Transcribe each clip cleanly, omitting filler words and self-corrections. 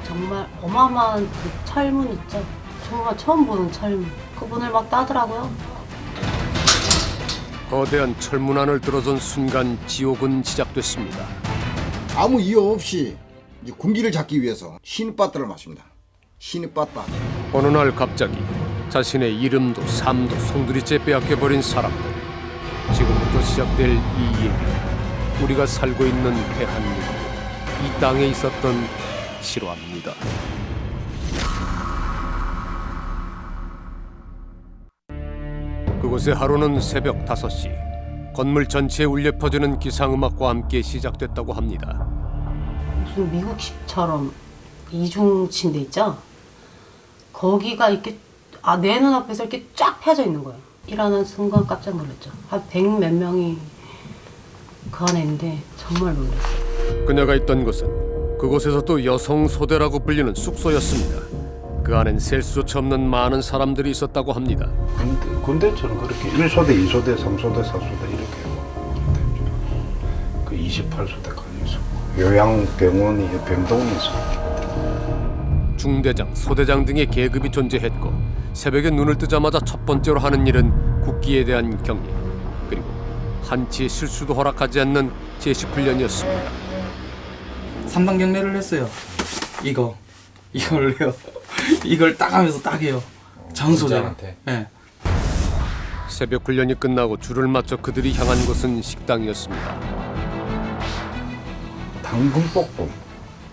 정말 어마어마한 그 철문 있죠. 정말 처음 보는 철문. 그분을 막 따더라고요. 거대한 철문안을 들어선 순간 지옥은 시작됐습니다. 아무 이유 없이 이제 군기를 잡기 위해서 신바트를 마십니다. 신바트. 어느 날 갑자기 자신의 이름도 삶도 송두리째 빼앗겨버린 사람들. 지금부터 시작될 이 얘기는 우리가 살고 있는 대한민국, 이 땅에 있었던 실화입니다. 그곳의 하루는 새벽 5시. 건물 전체에 울려 퍼지는 기상음악과 함께 시작됐다고 합니다. 무슨 미국식처럼 이중침대 있죠? 거기가 이렇게 내 눈앞에서 이렇게 쫙 펴져 있는 거예요. 일어난 순간 깜짝 놀랐죠. 한 100 몇 명이 그 안에 있는데 정말 놀랐어요. 그녀가 있던 곳은 그곳에서도 여성 소대라고 불리는 숙소였습니다. 그 안엔 셀 수조차 없는 많은 사람들이 있었다고 합니다. 군대처럼 그렇게 1소대, 2소대, 3소대, 4소대 이렇게 그 28소대까지 있었고 요양병원이 병동이 있었고 중대장, 소대장 등의 계급이 존재했고 새벽에 눈을 뜨자마자 첫 번째로 하는 일은 국기에 대한 경례, 그리고 한치의 실수도 허락하지 않는 제식 훈련이었습니다. 3단 경례를 했어요. 이걸요. 이걸 딱 하면서 딱 해요. 장소장한테. 네. 새벽 훈련이 끝나고 줄을 맞춰 그들이 향한 곳은 식당이었습니다. 당근볶음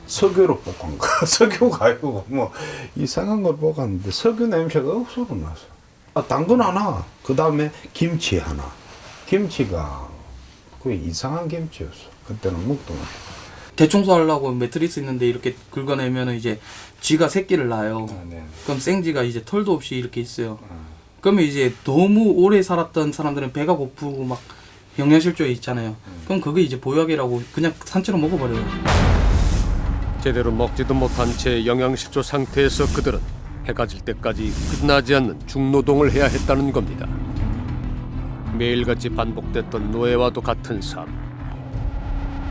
석유로 볶은 거. 석유가 아니고 뭐 이상한 걸 볶았는데 석유 냄새가 억수로 나서. 당근 하나, 그 다음에 김치 하나. 김치가 거의 이상한 김치였어. 그때는 먹도 못. 대청소 하려고 매트리스 있는데 이렇게 긁어내면 이제 쥐가 새끼를 낳아요. 그럼 생쥐가 이제 털도 없이 이렇게 있어요. 그러면 이제 너무 오래 살았던 사람들은 배가 고프고 막 영양실조에 있잖아요. 그럼 그게 이제 보약이라고 그냥 산채로 먹어버려요. 제대로 먹지도 못한 채 영양실조 상태에서 그들은 해가 질 때까지 끝나지 않는 중노동을 해야 했다는 겁니다. 매일같이 반복됐던 노예와도 같은 삶.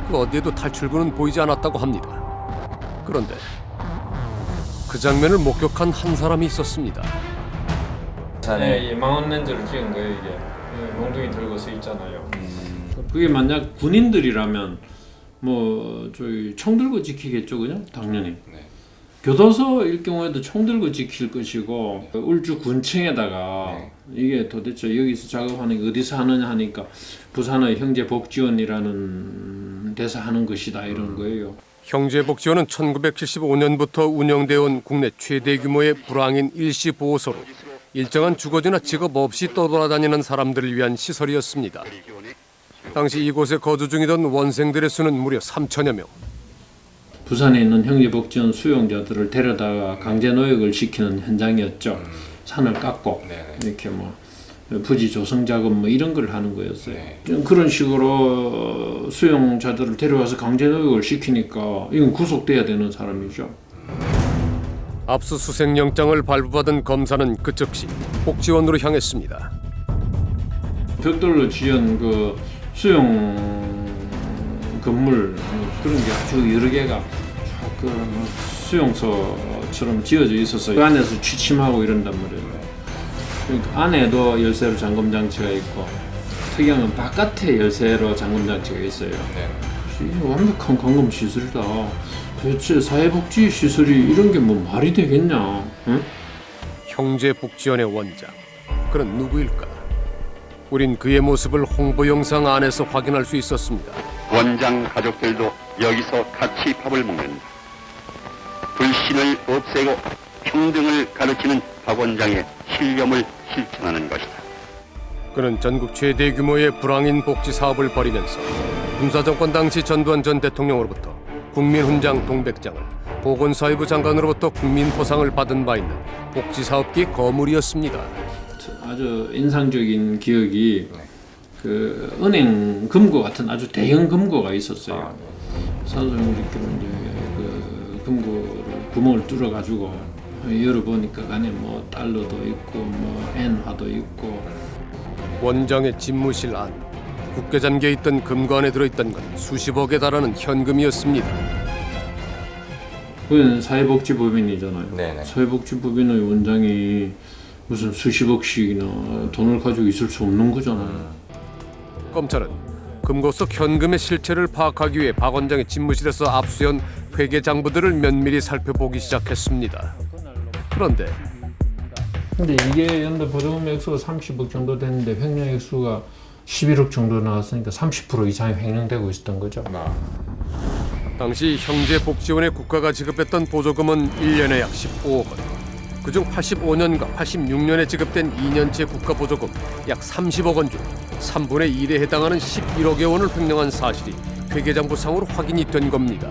그 어디에도 탈출구는 보이지 않았다고 합니다. 그런데 그 장면을 목격한 한 사람이 있었습니다. 네, 이 망원 렌즈를 찍은 거예요. 이게 몽둥이 들고 서 있잖아요. 그게 만약 군인들이라면 뭐 저희 총 들고 지키겠죠, 그죠? 당연히. 네. 교도소일 경우에도 총 들고 지킬 것이고 울주 군청에다가 이게 도대체 여기서 작업하는 게 어디서 하느냐 하니까 부산의 형제복지원이라는 데서 하는 것이다 이런 거예요. 형제복지원은 1975년부터 운영되어 온 국내 최대 규모의 불황인 일시 보호소로 일정한 주거지나 직업 없이 떠돌아다니는 사람들을 위한 시설이었습니다. 당시 이곳에 거주 중이던 원생들의 수는 무려 3천여 명. 부산에 있는 형제복지원 수용자들을 데려다가 강제노역을 시키는 현장이었죠. 산을 깎고 이렇게 뭐 부지 조성 작업 뭐 이런 걸 하는 거였어요. 좀 그런 식으로 수용자들을 데려와서 강제노역을 시키니까 이건 구속돼야 되는 사람이죠. 압수수색 영장을 발부받은 검사는 그 즉시 복지원으로 향했습니다. 벽돌로 지은 그 수용 건물 그런 게 아주 여러 개가 그 수용소처럼 지어져 있어서 그 안에서 취침하고 이런단 말이에요. 그러니까 안에도 열쇠로 잠금 장치가 있고 특이한 건 바깥에 열쇠로 잠금 장치가 있어요. 이게 완벽한 감금 시설이다. 도대체 사회복지 시설이 이런 게 뭐 말이 되겠냐? 응? 형제복지원의 원장, 그는 누구일까? 우린 그의 모습을 홍보 영상 안에서 확인할 수 있었습니다. 원장 가족들도 여기서 같이 밥을 먹는다. 불신을 없애고 평등을 가르치는 박 원장의 신념을 실천하는 것이다. 그는 전국 최대 규모의 불황인 복지 사업을 벌이면서 군사정권 당시 전두환 전 대통령으로부터 국민훈장 동백장을, 보건사회부 장관으로부터 국민포상을 받은 바 있는 복지사업계 거물이었습니다. 아주 인상적인 기억이 그 은행 금고 같은 아주 대형 금고가 있었어요. 사장님들께서 이제 그 금고를 구멍을 뚫어 가지고 열어보니까 안에 뭐 달러도 있고 뭐 엔화도 있고. 원장의 집무실 안, 굳게 잠겨 있던 금고 안에 들어있던 건 수십억에 달하는 현금이었습니다. 그건 사회복지법인이잖아요. 네네. 사회복지법인의 원장이 무슨 수십억씩이나 돈을 가지고 있을 수 없는 거잖아요. 검찰은 금고 속 현금의 실체를 파악하기 위해 박 원장의 집무실에서 압수한 회계장부들을 면밀히 살펴보기 시작했습니다. 그런데 근데 이게 연대 보조금 액수가 30억 정도 됐는데 횡령 액수가 11억 정도 나왔으니까 30% 이상이 횡령되고 있었던 거죠. 당시 형제복지원에 국가가 지급했던 보조금은 1년에 약 15억 원. 그중 85년과 86년에 지급된 2년치 국가 보조금 약 30억 원 중 3분의 1에 해당하는 11억여 원을 횡령한 사실이 회계장부상으로 확인이 된 겁니다.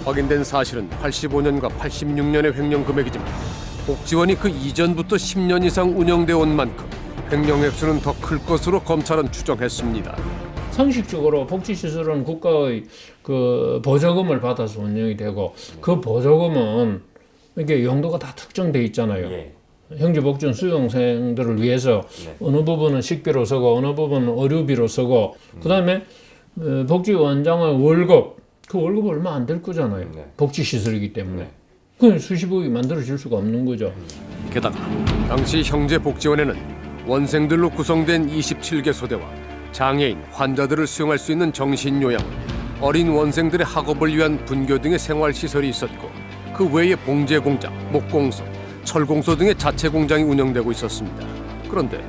확인된 사실은 85년과 86년의 횡령 금액이지만 복지원이 그 이전부터 10년 이상 운영되어 온 만큼 횡령 액수는 더 클 것으로 검찰은 추정했습니다. 상식적으로 복지시설은 국가의 그 보조금을 받아서 운영이 되고 그 보조금은 이게 용도가 다 특정돼 있잖아요. 형제복지원 수용생들을 위해서 어느 부분은 식비로 쓰고 어느 부분은 의료비로 쓰고 그다음에 복지원장의 월급 그 월급 얼마 안 될 거잖아요. 복지시설이기 때문에 그건 수십억이 만들어질 수가 없는 거죠. 게다가 당시 형제복지원에는 원생들로 구성된 27개 소대와 장애인, 환자들을 수용할 수 있는 정신요양, 어린 원생들의 학업을 위한 분교 등의 생활시설이 있었고 그 외에 봉제공장, 목공소, 철공소 등의 자체 공장이 운영되고 있었습니다. 그런데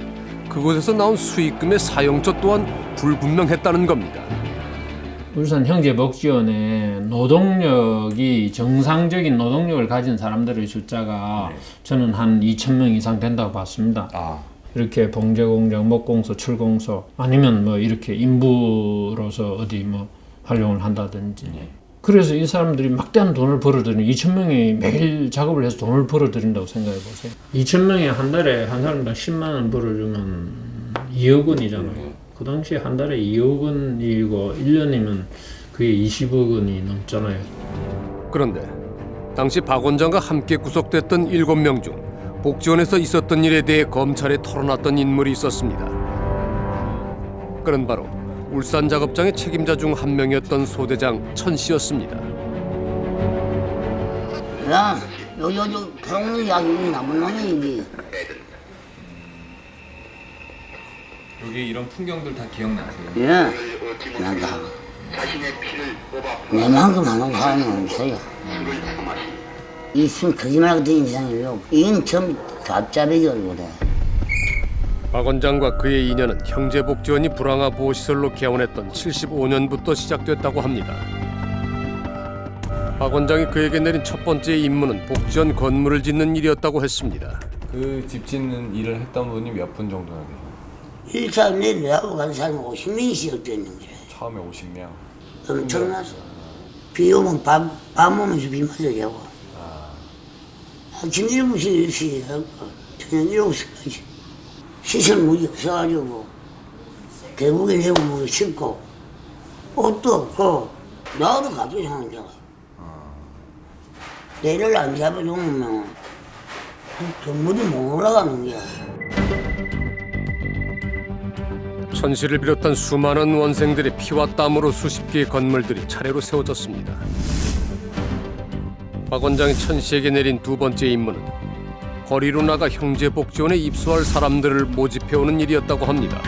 그곳에서 나온 수익금의 사용처 또한 불분명했다는 겁니다. 울산 형제복지원의 노동력이 정상적인 노동력을 가진 사람들의 숫자가 저는 한 2,000명 이상 된다고 봤습니다. 이렇게 봉제공장, 목공소, 철공소 아니면 뭐 이렇게 인부로서 어디 뭐 활용을 한다든지 그래서 이 사람들이 막대한 돈을 벌어들이는 2,000명이 매일 작업을 해서 돈을 벌어들인다고 생각해 보세요. 2,000명이 한 달에 한 사람당 10만 원 벌어주면 2억 원이잖아요. 그 당시에 한 달에 2억 원이고 1년이면 그게 20억 원이 넘잖아요. 그런데 당시 박 원장과 함께 구속됐던 7명 중 복지원에서 있었던 일에 대해 검찰에 털어놨던 인물이 있었습니다. 그는 바로 울산 작업장의 책임자 중 한 명이었던 소대장 천 씨였습니다. 야, 요 병이 약이 남은 놈이 이게. 여기 이런 풍경들 다 기억나세요? 예, 난다. 내만큼 하는 사람은 없어요. 있으면 거짓말 같은 인상이에요. 이건 좀 갑자기 얼굴에. 박 원장과 그의 인연은 형제복지원이 불황화 보호시설로 개원했던 75년부터 시작됐다고 합니다. 박 원장이 그에게 내린 첫 번째 임무는 복지원 건물을 짓는 일이었다고 했습니다. 그 집 짓는 일을 했던 분이 몇 분 정도나 계세요? 1차 내려고 간 사람이 50명이 시작되는 거예요. 처음에 50명. 엄청나서. 비 오면 밥 먹으면서 비 맞아 자고. 아침 7시, 10시 하고 저녁 7시까지. 시설 무기 없어가지고 결국에 내고 뭐 싣고 옷도 없고 나도 가지고 사는 자가. 내를 안 잡아주면 건물이 못 올라가는 거야. 천 씨를 비롯한 수많은 원생들의 피와 땀으로 수십 개의 건물들이 차례로 세워졌습니다. 박 원장이 천 씨에게 내린 두 번째 임무는 거리로 나가 형제복지원에 입소할 사람들을 모집해오는 일이었다고 합니다.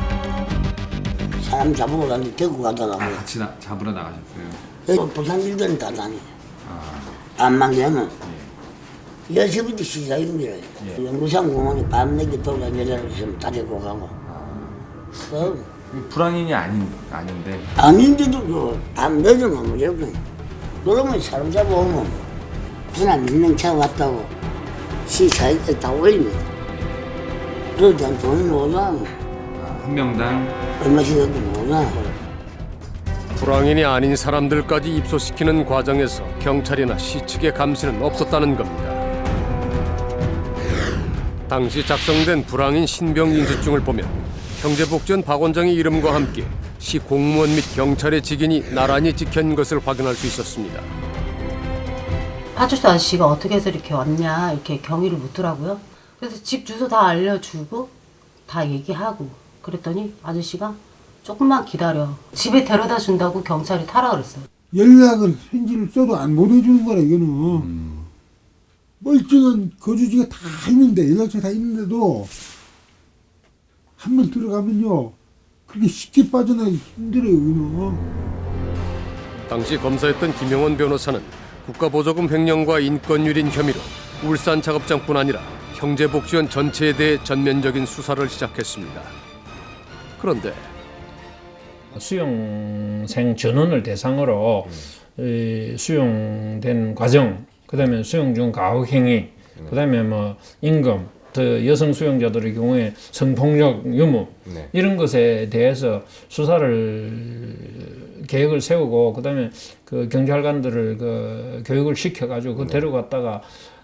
사람 잡으러 갔는데 데리고 가다가 뭐. 같이 잡으러 나가셨어요? 부산 일들은 다 다녀. 밤만 되면 여시부터 시작인 거예요. 영구산 공원에 밤늦게 돌아다니는 여자를 있으면 다 데리고 가고. 불황인이 아닌데. 아닌데도 밤 늦으면 무조건 그러면 사람 잡아오면 부산 민능차 왔다고 시사에 다 올립니다. 그래도 대한 돈이 나오잖아. 한 명당 얼마씩 해도 나오잖아. 불황인이 아닌 사람들까지 입소시키는 과정에서 경찰이나 시 측의 감시는 없었다는 겁니다. 당시 작성된 불황인 신병 인수증을 보면 형제복지원 박 원장의 이름과 함께 시 공무원 및 경찰의 직인이 나란히 찍힌 것을 확인할 수 있었습니다. 파출소 아저씨가 어떻게 해서 이렇게 왔냐 이렇게 경위를 묻더라고요. 그래서 집 주소 다 알려주고 다 얘기하고 그랬더니 아저씨가 조금만 기다려 집에 데려다 준다고 경찰이 타라 그랬어요. 연락을 편지를 써도 안 보내주는 거라 이거는. 멀쩡한 거주지가 다 있는데 연락처 다 있는데도 한 번 들어가면요 그렇게 쉽게 빠져나가기 힘들어요 이거는. 당시 검사였던 김영원 변호사는 국가보조금 횡령과 인권유린 혐의로 울산 작업장뿐 아니라 형제복지원 전체에 대해 전면적인 수사를 시작했습니다. 그런데 수용생 전원을 대상으로 수용된 과정, 그다음에 수용 중 가혹 행위, 그다음에 뭐 임금, 더 여성 수용자들의 경우에 성폭력 유무 이런 것에 대해서 수사를 계획을 세우고 그다음에 그 경찰관들을 그 교육을 시켜가지고 그 데려갔다가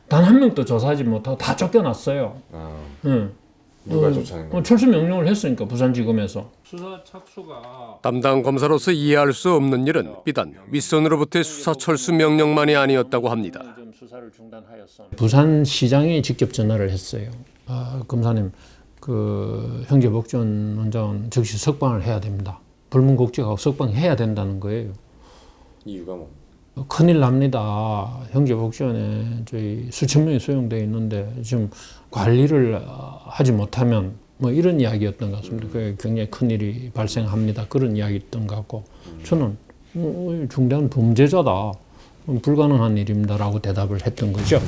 단 한 명도 조사하지 못하고 다 쫓겨났어요. 누가 쫓아낸 거예요? 출수 명령을 했으니까 부산지검에서. 수사 착수가 담당 검사로서 이해할 수 없는 일은 비단 윗선으로부터의 수사 철수 명령만이 아니었다고 합니다. 부산시장이 직접 전화를 했어요. 검사님, 그 형제복지원 원장은 즉시 석방을 해야 됩니다. 불문곡직하고 석방해야 된다는 거예요. 이유가 뭐? 큰일 납니다. 형제복지원에 저희 수천 명이 수용되어 있는데 지금 관리를 하지 못하면 뭐 이런 이야기였던 것 같습니다. 그게 굉장히 큰일이 발생합니다. 그런 이야기였던 것 같고 저는 중대한 범죄자다. 불가능한 일입니다라고 대답을 했던 거죠.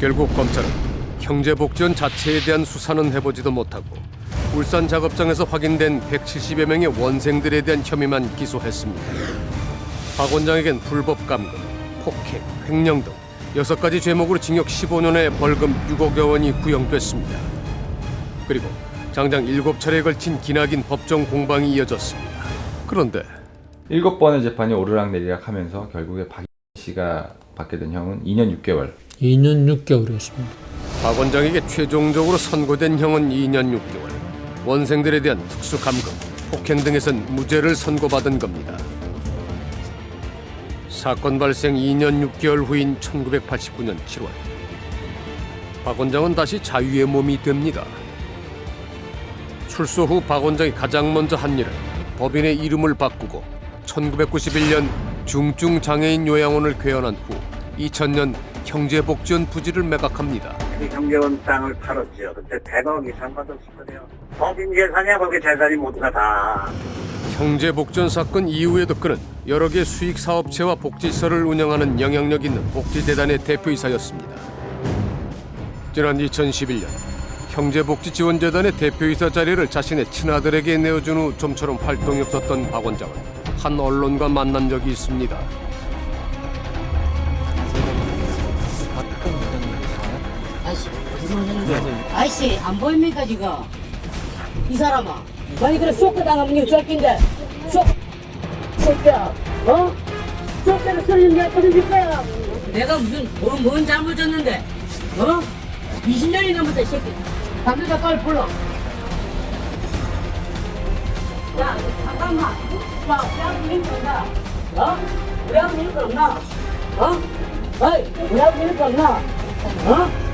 결국 검찰은 형제복지원 자체에 대한 수사는 해보지도 못하고 울산 작업장에서 확인된 170여 명의 원생들에 대한 혐의만 기소했습니다. 박 원장에겐 불법 감금, 폭행, 횡령 등 6가지 죄목으로 징역 15년에 벌금 6억여 원이 구형됐습니다. 그리고 장장 7차례에 걸친 기나긴 법정 공방이 이어졌습니다. 그런데 7번의 재판이 오르락내리락 하면서 결국에 박 씨가 받게 된 형은 2년 6개월. 2년 6개월이었습니다. 박 원장에게 최종적으로 선고된 형은 2년 6개월. 원생들에 대한 특수 감금, 폭행 등에선 무죄를 선고받은 겁니다. 사건 발생 2년 6개월 후인 1989년 7월. 박 원장은 다시 자유의 몸이 됩니다. 출소 후 박 원장이 가장 먼저 한 일은 법인의 이름을 바꾸고 1991년 중증장애인 요양원을 개원한 후 2000년 형제복지원 부지를 매각합니다. 형제원 땅을 팔았죠. 그때 100억 이상 받았거든요. 법인 재산이야 거기 재산이 모두가 다. 형제복지원 사건 이후에도 그는 여러 개 수익 사업체와 복지시설을 운영하는 영향력 있는 복지재단의 대표이사였습니다. 지난 2011년 형제복지지원재단의 대표이사 자리를 자신의 친아들에게 내어준 후 좀처럼 활동이 없었던 박 원장은 한 언론과 만난 적이 있습니다. 아이씨 안 보입니까 지금? 이 사람아 만약 그래 쇼크 당하면 이거 쩔긴데 쇼크야 어? 쇼크를 쓰는 게 어떤 거야? 내가 무슨 뭔 잘못했는데 어? 20년이 넘었다 이 새끼 담배가 빨리 불러 야 잠깐만 야 우리 아버지 일거 없나? 어? 우리 아버지 일거 없나? 어? 어이 우리 아버지 일거 없나? 어?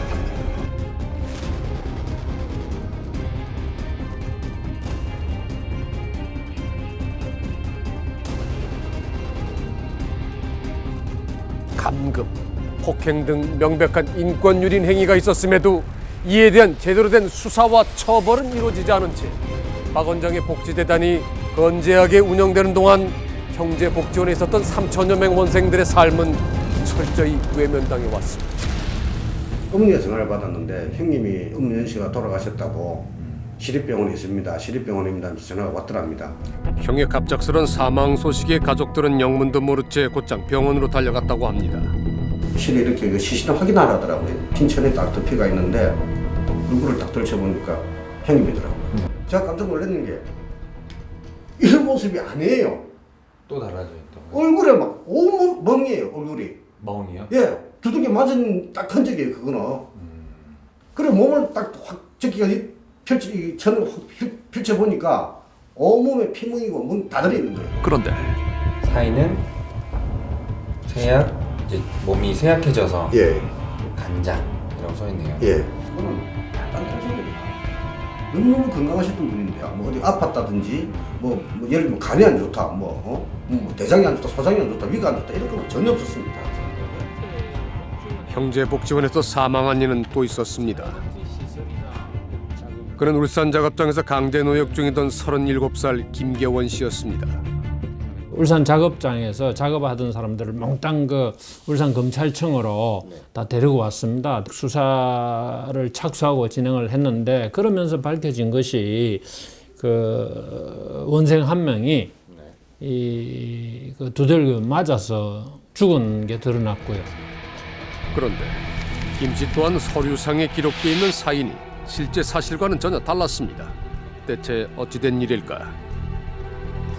감금, 폭행 등 명백한 인권유린 행위가 있었음에도 이에 대한 제대로 된 수사와 처벌은 이루어지지 않은 채 박 원장의 복지재단이 건재하게 운영되는 동안 형제복지원에 있었던 3천여 명 원생들의 삶은 철저히 외면당해 왔습니다. 어머니가 전화를 받았는데 형님이 엄연 씨가 돌아가셨다고 시립병원에 있습니다. 시립병원입니다 하면서 전화가 왔더랍니다. 형의 갑작스런 사망 소식에 가족들은 영문도 모른 채 곧장 병원으로 달려갔다고 합니다. 실에 이렇게 시신을 확인하라더라고요. 빈천에 닥터피가 있는데 얼굴을 딱 들춰보니까 형님이더라고요. 제가 깜짝 놀랐는 게 이런 모습이 아니에요. 또 달라져 있던 거예요? 얼굴에 막 온몸 멍이에요. 얼굴이. 멍이요? 예. 두들겨 맞은 딱 흔적이에요. 그거는. 그래 몸을 딱 확 저기가 전을 펼쳐보니까 온몸에 피멍이고 문 다 들어있는 거예요. 그런데 사인은 세약, 이제 몸이 세약해져서 예. 간장이라고 써있네요. 예. 너무너무 건강하셨던 분인데요. 뭐 어디 아팠다든지 뭐 예를 들면 간이 안 좋다, 뭐 대장이 안 좋다, 소장이 안 좋다, 위가 안 좋다 이런 건 전혀 없었습니다. 형제복지원에서 사망한 이는 또 있었습니다. 그는 울산 작업장에서 강제 노역 중이던 37살 김계원 씨였습니다. 울산 작업장에서 작업하던 사람들을 몽땅 그 울산 검찰청으로 다 데리고 왔습니다. 수사를 착수하고 진행을 했는데 그러면서 밝혀진 것이 그 원생 한 명이 그 두들겨 맞아서 죽은 게 드러났고요. 그런데 김 씨 또한 서류상에 기록되어 있는 사인이 실제 사실과는 전혀 달랐습니다. 대체 어찌된 일일까?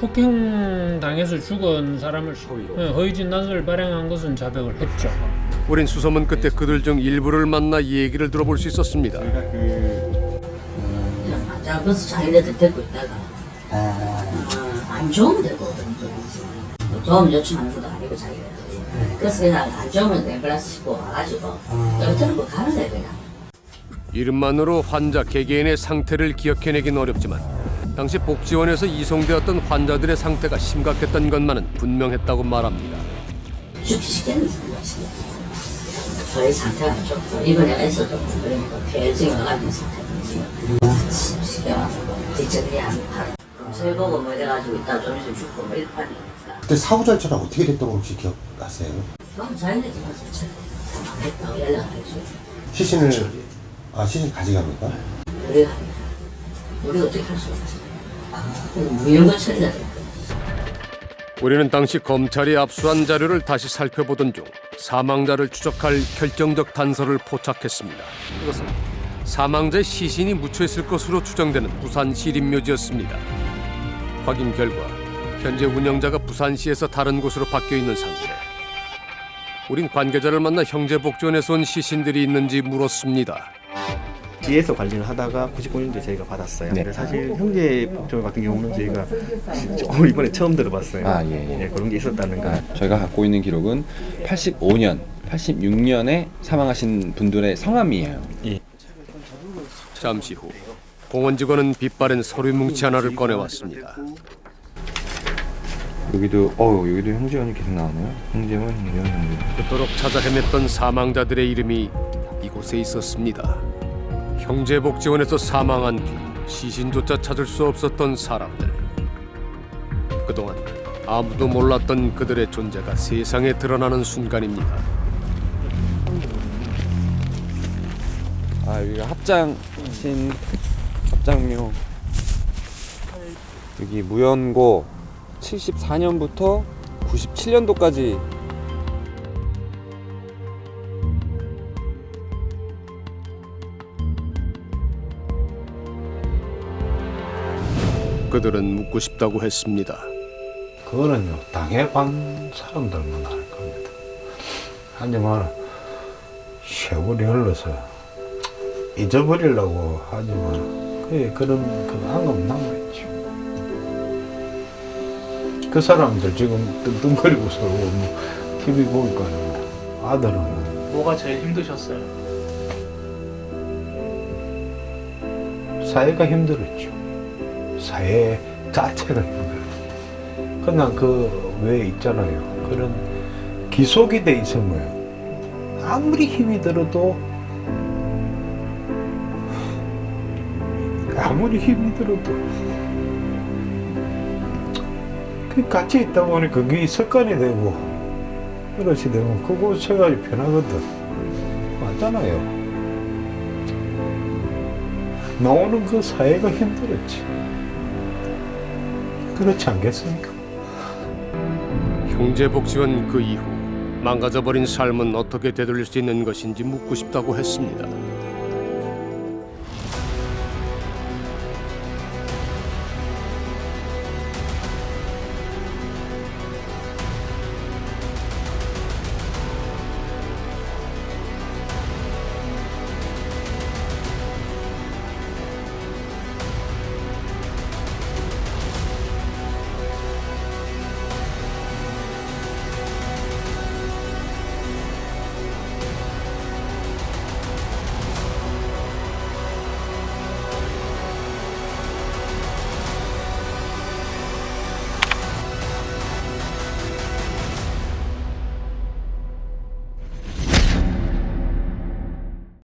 폭행당해서 죽은 사람을 허위진단서를 발행한 것은 자백을 했죠. 우린 수소문 끝에 그들 중 일부를 만나 얘기를 들어볼 수 있었습니다. 작아서 자기네들 데리고 있다가 안 좋으면 데리고 오던데 도움 요청하는 것도 아니고 자기네들 그래서 그냥 안 좋으면 앰뷸런스 싣고 와가지고 여기저기 가는 거야 그냥. 이름만으로 환자 개개인의 상태를 기억해내긴 어렵지만 당시 복지원에서 이송되었던 환자들의 상태가 심각했던 것만은 분명했다고 말합니다. 죽기 시켰는 것이야. 저희 상태가 안 좋고 이번에 애써도 그러니까 폐혈증이 와가지고 상태가 시켜가지고 뒷전이 안 팔아. 검사해 보고 뭐 이래가지고 이따 좀 있으면 죽고 뭐 이렇게 하니까. 그때 사고 절차가 어떻게 됐던 거 혹시 기억하세요? 그럼 자기네들 가서 했다고 연락하죠. 시신을 시신 가져갑니까? 우리 어떻게 할 수 없지. 무연거 처리가 될 거야. 우리는 당시 검찰이 압수한 자료를 다시 살펴보던 중 사망자를 추적할 결정적 단서를 포착했습니다. 그것은 사망자의 시신이 묻혀있을 것으로 추정되는 부산 시립묘지였습니다. 확인 결과 현재 운영자가 부산시에서 다른 곳으로 바뀌어 있는 상태. 우린 관계자를 만나 형제복지원에서 온 시신들이 있는지 물었습니다. 시에서 관리를 하다가 99년도에 저희가 받았어요. 네. 근데 사실 형제복지원 같은 경우는 저희가 조금 이번에 처음 들어봤어요. 예, 그런 게 있었다는 거. 저희가 갖고 있는 기록은 85년, 86년에 사망하신 분들의 성함이에요. 예. 잠시 후 공원 직원은 빛바랜 서류 뭉치 하나를 꺼내왔습니다. 여기도 형제원이 계속 나오네요. 형제원, 형제원. 그토록 찾아 헤맸던 사망자들의 이름이 이곳에 있었습니다. 형제복지원에서 사망한 뒤 시신조차 찾을 수 없었던 사람들. 그동안 아무도 몰랐던 그들의 존재가 세상에 드러나는 순간입니다. 여기가 합장신, 합장묘. 여기 무연고 74년부터 97년도까지 그들은 묻고 싶다고 했습니다. 그거는요 당해본 사람들만 알 겁니다. 하지만 세월이 흘러서 잊어버리려고 하지만 그런 앙금 남아있죠. 그 사람들 지금 뜬뜬거리고서 TV 보니까 아들은 뭐가 제일 힘드셨어요? 사회가 힘들었죠. 사회 자체가 힘들어요. 그냥 그 외에 있잖아요. 그런 기속이 돼 있으면 아무리 힘이 들어도 그 같이 있다 보니 그게 습관이 되고 그렇게 되면 그거 생각이 편하거든. 맞잖아요. 나오는 그 사회가 힘들었지. 그렇지 않겠습니까? 형제복지원 그 이후 망가져버린 삶은 어떻게 되돌릴 수 있는 것인지 묻고 싶다고 했습니다.